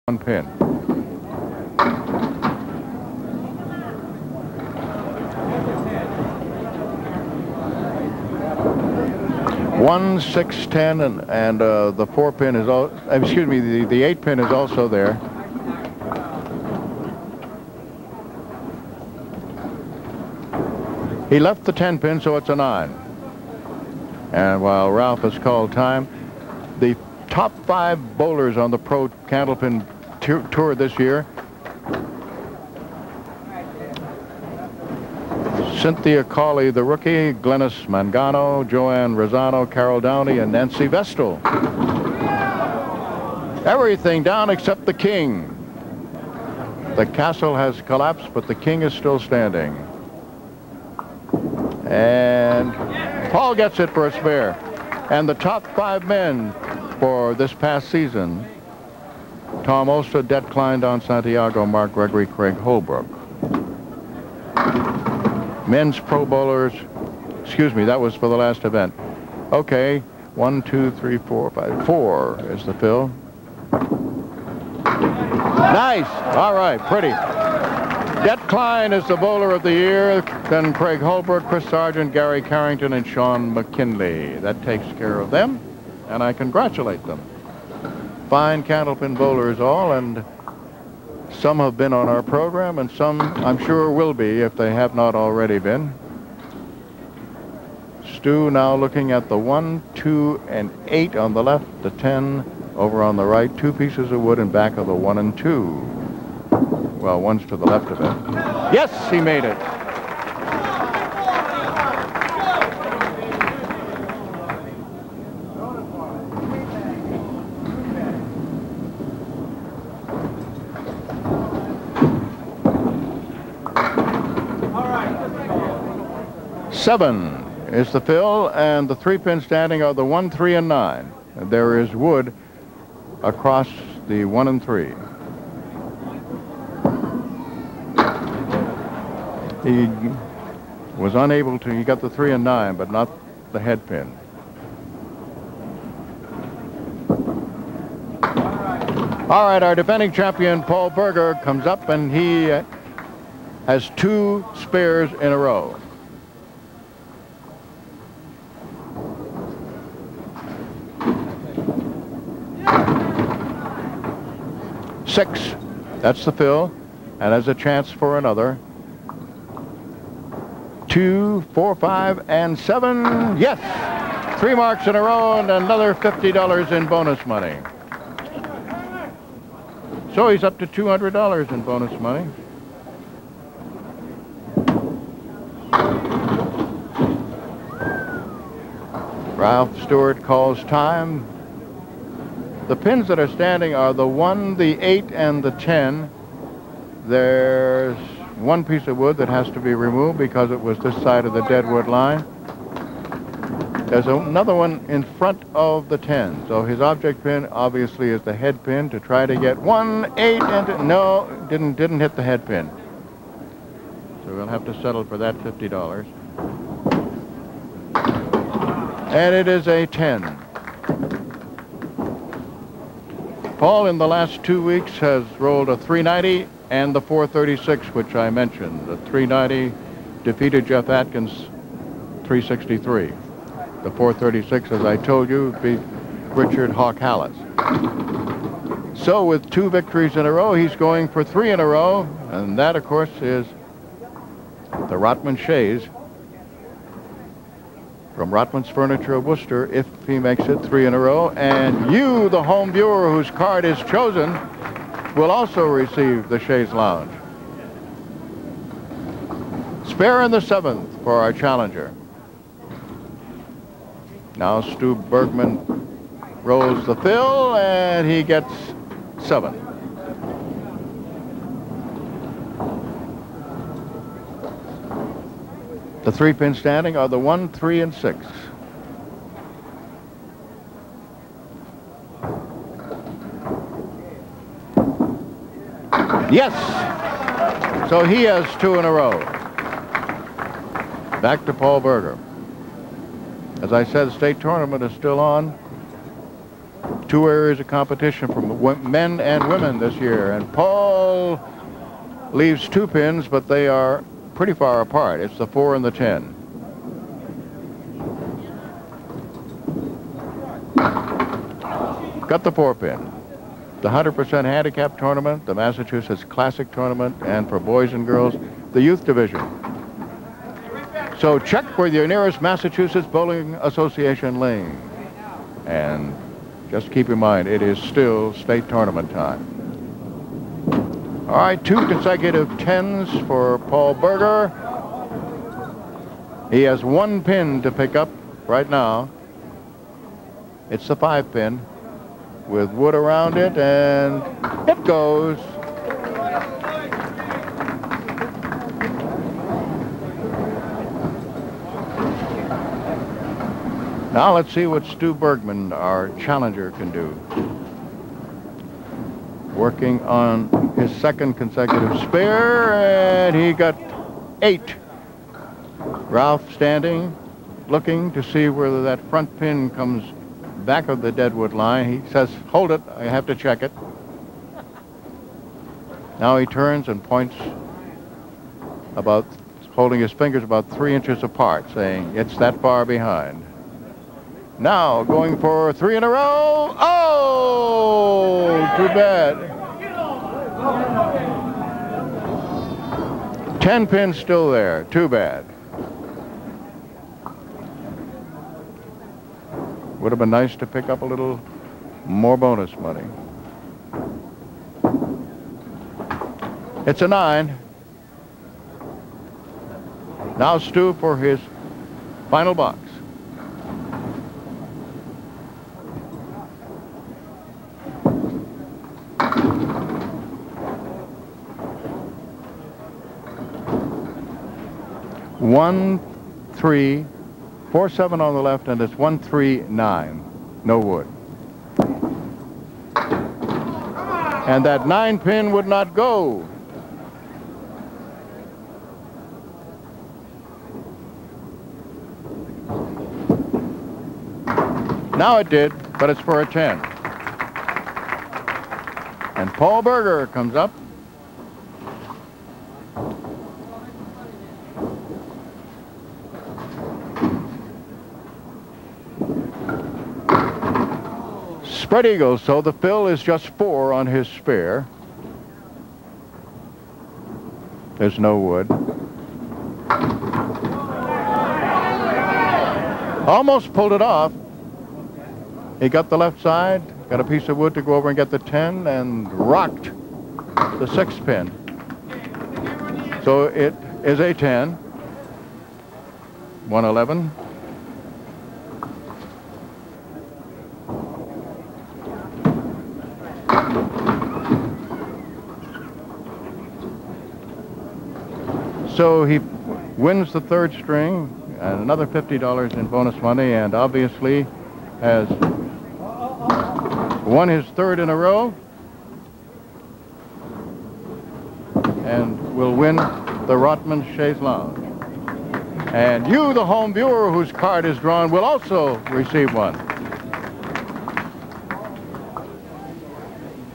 one pin. 1, 6, 10, and the 4 pin is all. Excuse me, the 8 pin is also there. He left the 10 pin, so it's a 9. And while Ralph has called time, the top 5 bowlers on the Pro Candlepin Tour this year: Cynthia Cawley, the rookie; Glennis Mangano, Joanne Rosano, Carol Downey, and Nancy Vestal. Everything down except the king. The castle has collapsed, but the king is still standing. And Paul gets it for a spare. And the top 5 men for this past season: Tom Oster, Det Klein, Don Santiago, Mark Gregory, Craig Holbrook. Men's pro bowlers, excuse me, that was for the last event. Okay, 1, 2, 3, 4, 5. 4 is the fill. Nice. All right, pretty. Det Klein is the bowler of the year. Then Craig Holbrook, Chris Sargent, Gary Carrington, and Sean McKinley. That takes care of them, and I congratulate them. Fine Candlepin bowlers all, and some have been on our program, and some I'm sure will be if they have not already been. Stu now looking at the 1, 2, and 8 on the left, the 10 over on the right, 2 pieces of wood in back of the 1 and 2. Well, one's to the left of it. Yes, he made it. Seven is the fill, and the 3 pins standing are the 1, 3, and 9. There is wood across the 1 and 3. He was unable to, he got the 3 and 9, but not the head pin. All right, our defending champion, Paul Berger, comes up, and he has 2 spares in a row. Six, that's the fill, and there's a chance for another. 2, 4, 5, and 7. Yes! 3 marks in a row and another $50 in bonus money. So he's up to $200 in bonus money. Ralph Stewart calls time. The pins that are standing are the 1, the 8, and the 10. There's 1 piece of wood that has to be removed because it was this side of the deadwood line. There's another one in front of the 10. So his object pin obviously is the head pin to try to get 1, 8, and no, didn't hit the head pin. So we'll have to settle for that $50. And it is a 10. Paul in the last 2 weeks has rolled a 390 and the 436, which I mentioned. The 390 defeated Jeff Atkins 363. The 436, as I told you, beat Richard Hawk Hallis. So with 2 victories in a row, he's going for 3 in a row, and that, of course, is the Rotman Shays from Rotman's Furniture of Worcester, if he makes it 3 in a row. And you, the home viewer whose card is chosen, will also receive the Shays Lounge. Spare in the 7th for our challenger. Now Stu Bergman rolls the fill, and he gets 7. The 3 pins standing are the 1, 3, and 6. Yes! So he has 2 in a row. Back to Paul Berger. As I said, the state tournament is still on. Two areas of competition from men and women this year. And Paul leaves 2 pins, but they are pretty far apart. It's the 4 and the 10. Got the 4 pin. The 100% handicap tournament, the Massachusetts Classic tournament, and for boys and girls, the youth division. So check with your nearest Massachusetts Bowling Association lane. And just keep in mind, it is still state tournament time. All right, 2 consecutive 10s for Paul Berger. He has 1 pin to pick up right now. It's the 5 pin with wood around it, and it goes. Now let's see what Stu Bergman, our challenger, can do. Working on his 2nd consecutive spare, and he got 8. Ralph standing, looking to see whether that front pin comes back of the deadwood line. He says, hold it, I have to check it. Now he turns and points about, holding his fingers about 3 inches apart, saying, it's that far behind. Now going for 3 in a row. Oh, too bad. 10 pins still there, too bad. Would have been nice to pick up a little more bonus money. It's a 9. Now Stu for his final box. One, 3, 4, 7 on the left, and it's 1, 3, 9. No wood. And that 9 pin would not go. Now it did, but it's for a 10. And Paul Berger comes up. Spread eagle, so the fill is just 4 on his spare. There's no wood. Almost pulled it off. He got the left side, got a piece of wood to go over and get the 10, and rocked the 6 pin. So it is a 10. 111. So he wins the 3rd string and another $50 in bonus money, and obviously has won his 3rd in a row and will win the Rotman Chaise Lounge. And you, the home viewer whose card is drawn, will also receive one.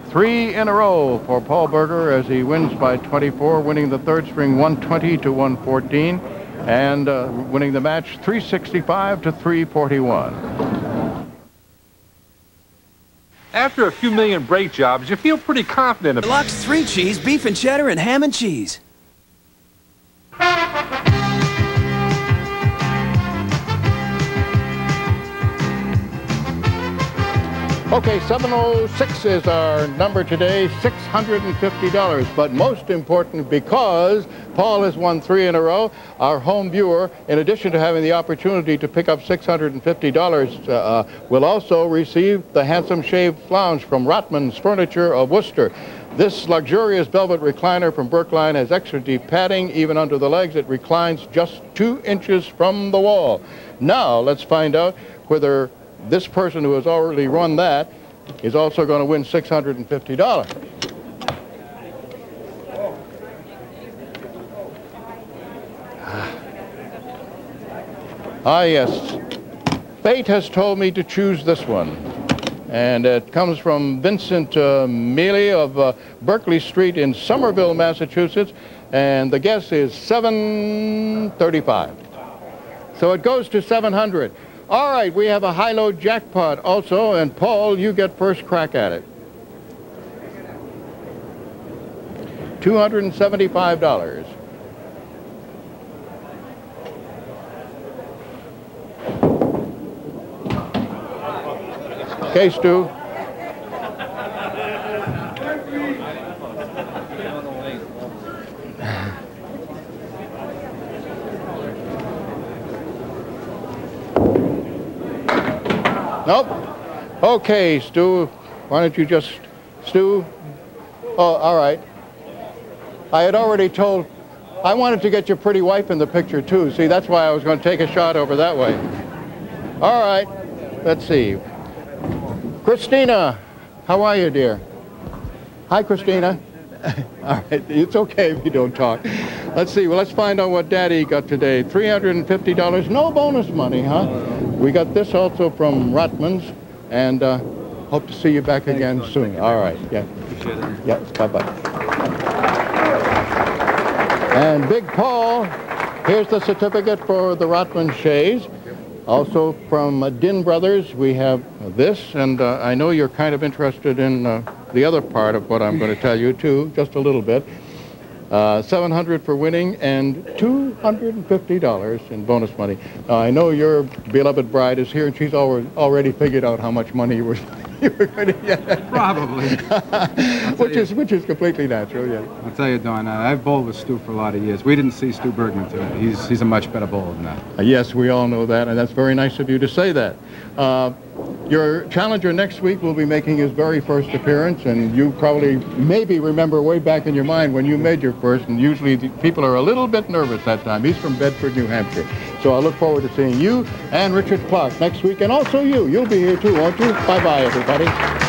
3 in a row for Paul Berger as he wins by 24, winning the 3rd string 120 to 114, and winning the match 365 to 341. After a few million brake jobs, you feel pretty confident. Deluxe 3 cheese, beef and cheddar, and ham and cheese. Okay, 706 is our number today, $650. But most important, because Paul has won 3 in a row, our home viewer, in addition to having the opportunity to pick up $650, will also receive the handsome shaved lounge from Rotman's Furniture of Worcester. This luxurious velvet recliner from Brookline has extra deep padding, even under the legs. It reclines just 2 inches from the wall. Now, let's find out whether this person who has already won that is also going to win $650. Ah, yes. Fate has told me to choose this one. And it comes from Vincent Mealy of Berkeley Street in Somerville, Massachusetts. And the guess is $735. So it goes to 700. All right, we have a high-low jackpot also, and Paul, you get first crack at it. $275. Okay, Stu. Nope. Okay, Stu. Why don't you just, Stu? Oh, all right. I had already told, I wanted to get your pretty wife in the picture too. See, that's why I was going to take a shot over that way. All right. Let's see. Christina, how are you, dear? Hi, Christina. All right. It's okay if you don't talk. Let's see. Well, let's find out what Daddy got today. $350. No bonus money, huh? We got this also from Rotman's, and hope to see you back again soon. All right. Yeah. Appreciate it. Yeah. Bye-bye. And Big Paul, here's the certificate for the Rotman Shays. Also from Din Brothers, we have this, and I know you're kind of interested in the other part of what I'm going to tell you, too, just a little bit. $700 for winning and $250 in bonus money. I know your beloved bride is here, and she's already figured out how much money you were going to get. Probably. which is completely natural, yeah. I'll tell you, Don, I've bowled with Stu for a lot of years. We didn't see Stu Bergman today. He's a much better bowler than that. Yes, we all know that, and that's very nice of you to say that. Your challenger next week will be making his very first appearance, and you probably maybe remember way back in your mind when you made your first, and usually the people are a little bit nervous that time. He's from Bedford, New Hampshire. So I look forward to seeing you and Richard Clark next week, and also you. You'll be here too, won't you? Bye-bye, everybody.